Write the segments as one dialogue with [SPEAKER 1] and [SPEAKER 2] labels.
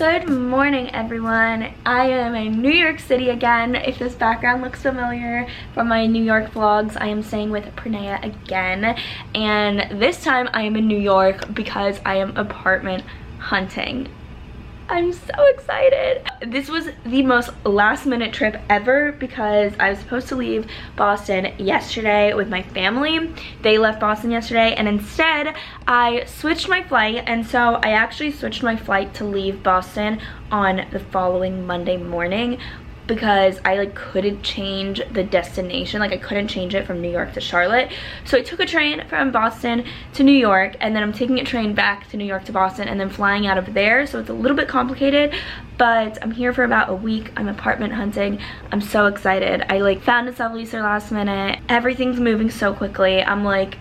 [SPEAKER 1] Good morning, everyone. I am in New York City again. If this background looks familiar from my New York vlogs, I am staying with Pranaya again. And this time I am in New York because I am apartment hunting. I'm so excited. This was the most last minute trip ever because I was supposed to leave Boston yesterday with my family. They left Boston yesterday and instead I switched my flight, and so I actually switched my flight to leave Boston on the following Monday morning because I couldn't change the destination. I couldn't change it from New York to Charlotte. So I took a train from Boston to New York, and then I'm taking a train back to New York to Boston and then flying out of there. So it's a little bit complicated, but I'm here for about a week. I'm apartment hunting. I'm so excited. I found a subleaser last minute. Everything's moving so quickly. I'm like,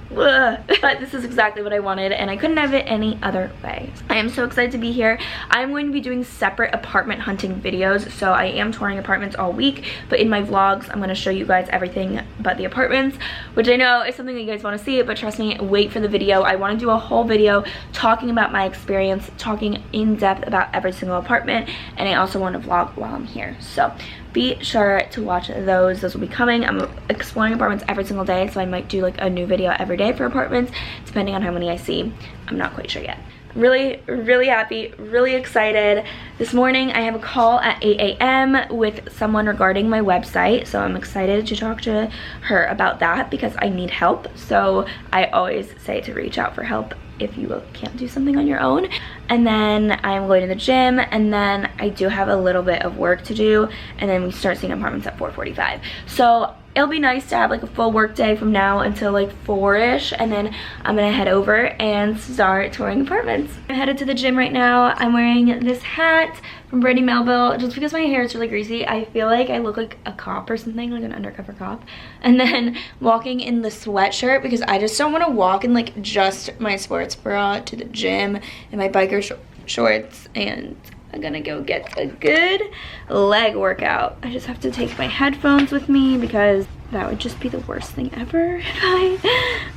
[SPEAKER 1] ugh. But this is exactly what I wanted and I couldn't have it any other way. I am so excited to be here. I'm going to be doing separate apartment hunting videos, so I am touring apartments all week, but in my vlogs I'm going to show you guys everything but the apartments, which I know is something that you guys want to see, but trust me, wait for the video. I want to do a whole video talking about my experience, talking in depth about every single apartment, and I also want to vlog while I'm here. So be sure to watch those. Those will be coming. I'm exploring apartments every single day, so I might do a new video every day for apartments, depending on how many I see. I'm not quite sure yet. Really happy, really excited. This morning I have a call at 8 a.m. with someone regarding my website, so I'm excited to talk to her about that because I need help. So I always say to reach out for help if you can't do something on your own. And then I'm going to the gym, and then I do have a little bit of work to do, and then we start seeing apartments at 4:45. So it'll be nice to have a full work day from now until 4-ish, and then I'm gonna head over and start touring apartments. I'm headed to the gym right now. I'm wearing this hat from Brandy Melville just because my hair is really greasy. I feel like I look like a cop or something, like an undercover cop. And then walking in the sweatshirt because I just don't want to walk in just my sports bra to the gym and my biker shorts, and I'm gonna go get a good leg workout. I just have to take my headphones with me because that would just be the worst thing ever if I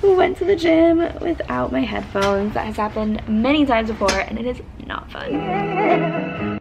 [SPEAKER 1] went to the gym without my headphones. That has happened many times before and it is not fun.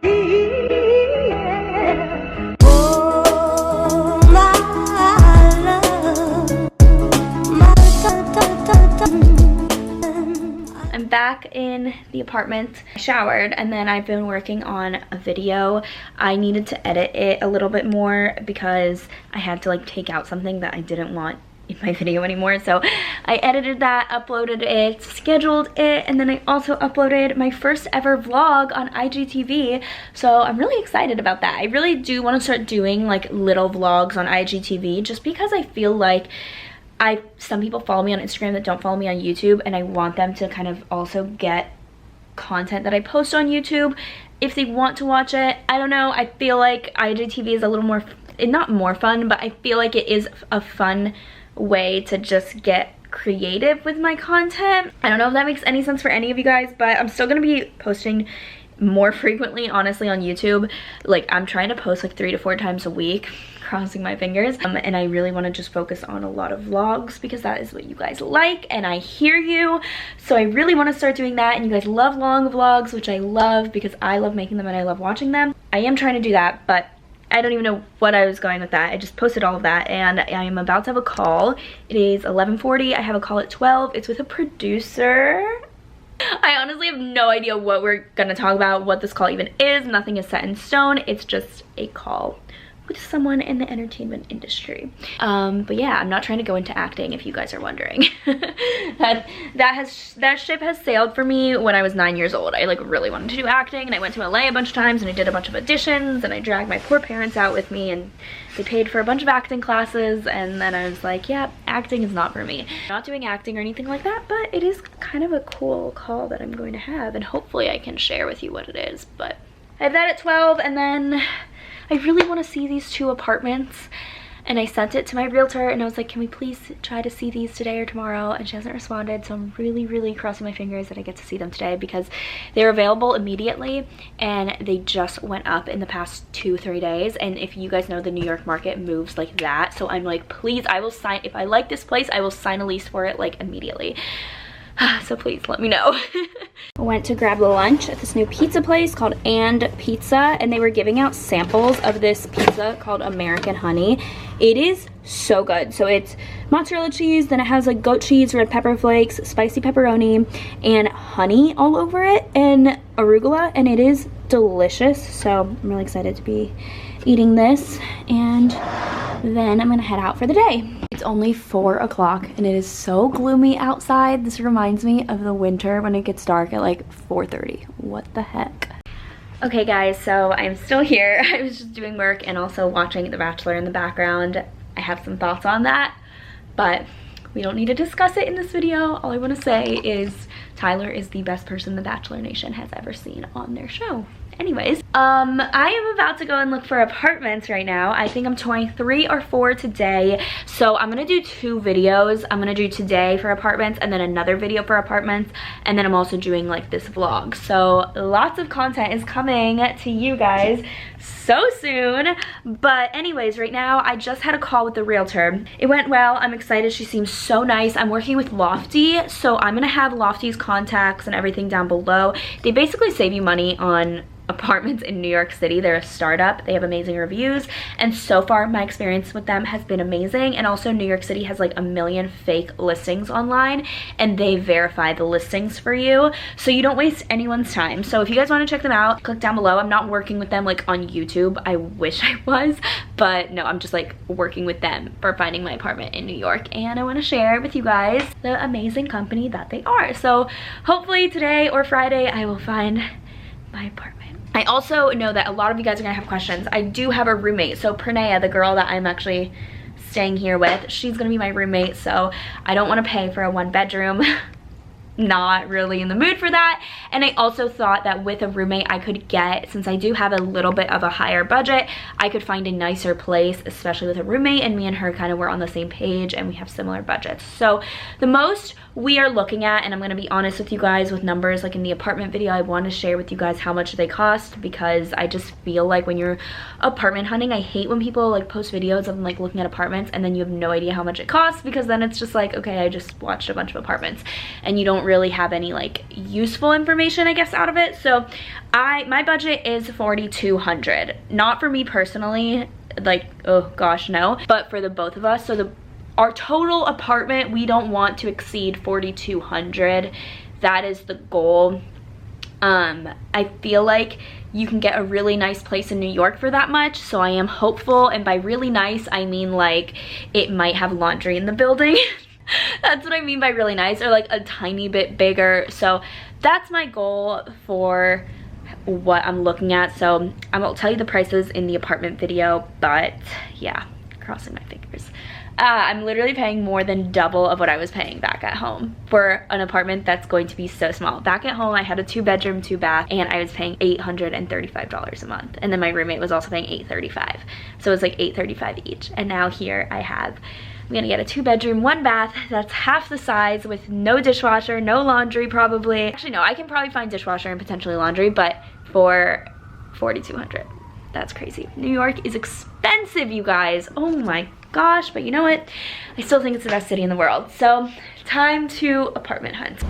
[SPEAKER 1] I'm back in the apartment. I showered and then I've been working on a video. I needed to edit it a little bit more because I had to take out something that I didn't want in my video anymore. So I edited that, uploaded it, scheduled it, and then I also uploaded my first ever vlog on IGTV. So I'm really excited about that. I really do want to start doing little vlogs on IGTV just because I feel like some people follow me on Instagram that don't follow me on YouTube, and I want them to kind of also get content that I post on YouTube if they want to watch it. I don't know, I feel like IGTV is a little more, not more fun, but I feel like it is a fun way to just get creative with my content. I don't know if that makes any sense for any of you guys, but I'm still gonna be posting more frequently, honestly, on YouTube. I'm trying to post 3 to 4 times a week, crossing my fingers, and I really want to just focus on a lot of vlogs because that is what you guys like and I hear you. So I really want to start doing that, and you guys love long vlogs, which I love because I love making them and I love watching them. I am trying to do that, but I don't even know what I was going with that. I just posted all of that and I am about to have a call. It is 11:40. I have a call at 12. It's with a producer. I honestly have no idea what we're gonna talk about, what this call even is. Nothing is set in stone. It's just a call with someone in the entertainment industry. But yeah, I'm not trying to go into acting if you guys are wondering. that ship has sailed for me when I was 9 years old. I really wanted to do acting, and I went to LA a bunch of times and I did a bunch of auditions, and I dragged my poor parents out with me and they paid for a bunch of acting classes, and then I was like, yeah, acting is not for me. I'm not doing acting or anything like that, but it is kind of a cool call that I'm going to have, and hopefully I can share with you what it is. But I have that at 12, and then I really want to see these 2 apartments, and I sent it to my realtor and I was like, can we please try to see these today or tomorrow? And she hasn't responded, so I'm really crossing my fingers that I get to see them today because they're available immediately and they just went up in the past 2-3 days. And if you guys know, the New York market moves like that, so I'm like, please, I will sign, if I like this place, I will sign a lease for it immediately. So please let me know. I went to grab lunch at this new pizza place called And Pizza, and they were giving out samples of this pizza called American Honey. It is so good. So it's mozzarella cheese, then it has like goat cheese, red pepper flakes, spicy pepperoni, and honey all over it, and arugula, and it is delicious. So I'm really excited to be eating this, and then I'm gonna head out for the day. It's only 4 o'clock and it is so gloomy outside. This reminds me of the winter when it gets dark at like 4:30. What the heck? Okay guys, so I'm still here. I was just doing work and also watching The Bachelor in the background. I have some thoughts on that, but we don't need to discuss it in this video. All I want to say is Tyler is the best person the Bachelor Nation has ever seen on their show. Anyways, I am about to go and look for apartments right now. I think I'm touring 3 or 4 today. So I'm gonna do 2 videos. I'm gonna do today for apartments and then another video for apartments. And then I'm also doing like this vlog. So lots of content is coming to you guys so soon. But anyways, right now I just had a call with the realtor. It went well. I'm excited. She seems so nice. I'm working with Lofty. So I'm gonna have Lofty's contacts and everything down below. They basically save you money on apartments in New York City. They're a startup. They have amazing reviews, and so far my experience with them has been amazing. And also New York City has like a million fake listings online, and they verify the listings for you, so you don't waste anyone's time. So if you guys want to check them out, click down below. I'm not working with them like on YouTube. I wish I was, but no, I'm just like working with them for finding my apartment in New York, and I want to share with you guys the amazing company that they are. So hopefully today or Friday I will find my apartment. I also know that a lot of you guys are gonna have questions. I do have a roommate. So Pranaya, the girl that I'm actually staying here with, she's gonna be my roommate. So I don't wanna pay for a 1-bedroom. Not really in the mood for that. And I also thought that with a roommate I could get, since I do have a little bit of a higher budget, I could find a nicer place, especially with a roommate, and me and her kind of were on the same page and we have similar budgets. So the most we are looking at, and I'm gonna be honest with you guys with numbers, like in the apartment video, I want to share with you guys how much they cost, because I just feel like when you're apartment hunting, I hate when people like post videos of them like looking at apartments and then you have no idea how much it costs, because then it's just like, okay, I just watched a bunch of apartments and you don't really have any like useful information, I guess, out of it. So my budget is $4,200, not for me personally, like, oh gosh, no, but for the both of us. So our total apartment, we don't want to exceed $4,200. That is the goal. I feel like you can get a really nice place in New York for that much, so I am hopeful, and by really nice I mean like it might have laundry in the building. That's what I mean by really nice, or like a tiny bit bigger. So that's my goal for what I'm looking at. So I will tell you the prices in the apartment video, but yeah, crossing my fingers. I'm literally paying more than double of what I was paying back at home for an apartment that's going to be so small. Back at home, I had a 2-bedroom, 2-bath, and I was paying $835 a month. And then my roommate was also paying $835. So it was like $835 each. And now here I'm gonna get a 2-bedroom, 1-bath that's half the size with no dishwasher, no laundry probably. Actually, no, I can probably find dishwasher and potentially laundry, but for $4,200. That's crazy. New York is expensive, you guys. Oh my gosh, but you know what? I still think it's the best city in the world. So time to apartment hunt.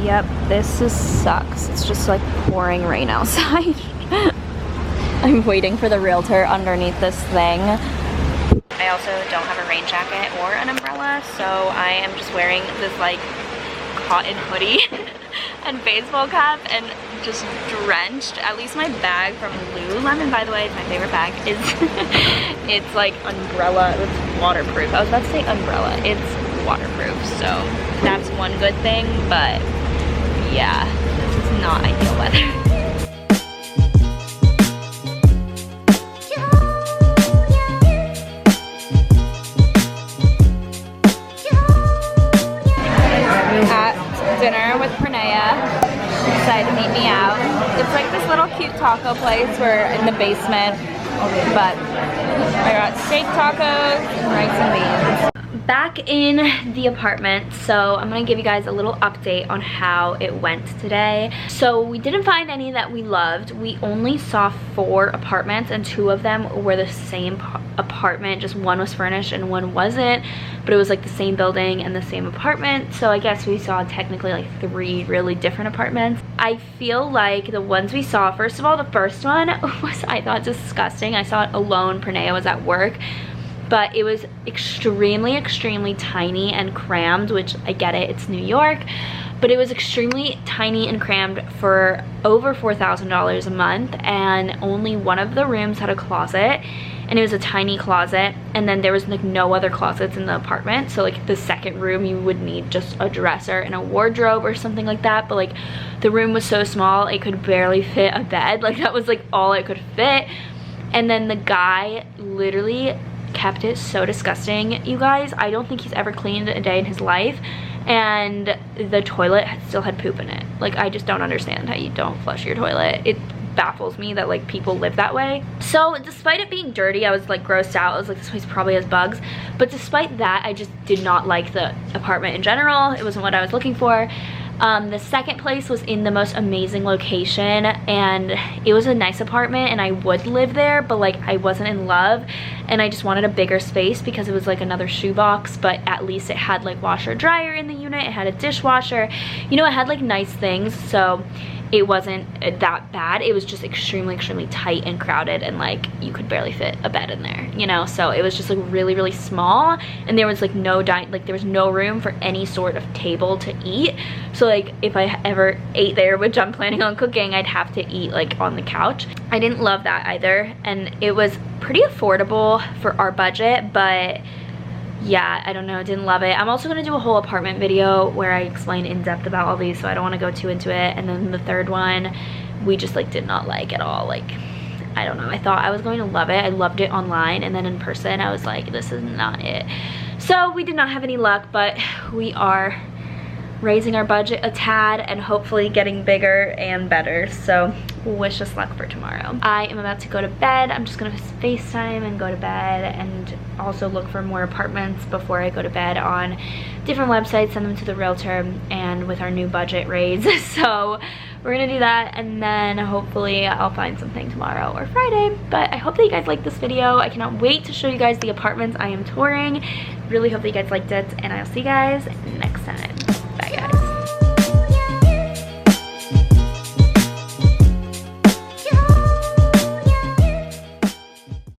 [SPEAKER 1] Yep, this just sucks. It's just like pouring rain outside. I'm waiting for the realtor underneath this thing. I also don't have a rain jacket or an umbrella, so I am just wearing this like cotton hoodie and baseball cap and just drenched. At least my bag from Lululemon, by the way, it's my favorite bag, is it's like umbrella, it's waterproof. I was about to say umbrella, it's waterproof, so that's one good thing, but yeah, this is not ideal weather. Dinner with Pranaya. She decided to meet me out. It's like this little cute taco place. We're in the basement, but I got steak tacos and rice and beans. back in the apartment, so I'm gonna give you guys a little update on how it went today. So we didn't find any that we loved. We only saw 4 apartments, and 2 of them were the same apartment, just one was furnished and one wasn't, but it was like the same building and the same apartment. So I guess we saw technically like 3 really different apartments. I feel like the ones we saw, first of all, the first one was, I thought, disgusting. I saw it alone. Pranea was at work, but it was extremely tiny and crammed, which I get it, it's New York, but it was extremely tiny and crammed for over $4,000 a month, and only one of the rooms had a closet, and it was a tiny closet, and then there was like no other closets in the apartment. So like the second room, you would need just a dresser and a wardrobe or something like that, but like the room was so small it could barely fit a bed. Like that was like all it could fit. And then the guy literally kept it so disgusting, you guys. I don't think he's ever cleaned a day in his life, and the toilet still had poop in it. Like, I just don't understand how you don't flush your toilet. It baffles me that like people live that way. So despite it being dirty, I was like grossed out. I was like, this place probably has bugs. But despite that, I just did not like the apartment in general. It wasn't what I was looking for. The second place was in the most amazing location, and it was a nice apartment and I would live there, but like I wasn't in love, and I just wanted a bigger space because it was like another shoebox, but at least it had like washer dryer in the unit, it had a dishwasher, you know, it had like nice things, so it wasn't that bad. It was just extremely tight and crowded, and like you could barely fit a bed in there, you know. So it was just like really small, and there was like there was no room for any sort of table to eat. So like if I ever ate there, which I'm planning on cooking, I'd have to eat like on the couch. I didn't love that either, and it was pretty affordable for our budget, but yeah, I don't know, didn't love it. I'm also gonna do a whole apartment video where I explain in depth about all these, so I don't want to go too into it. And then the third one, we just like did not like at all. Like, I don't know, I thought I was going to love it. I loved it online, and then in person I was like, this is not it. So we did not have any luck, but we are raising our budget a tad and hopefully getting bigger and better. So wish us luck for tomorrow. I am about to go to bed. I'm just gonna FaceTime and go to bed, and also look for more apartments before I go to bed on different websites, send them to the realtor, and with our new budget raise. So we're gonna do that, and then hopefully I'll find something tomorrow or Friday. But I hope that you guys liked this video. I cannot wait to show you guys the apartments I am touring. Really hope that you guys liked it, and I'll see you guys next time.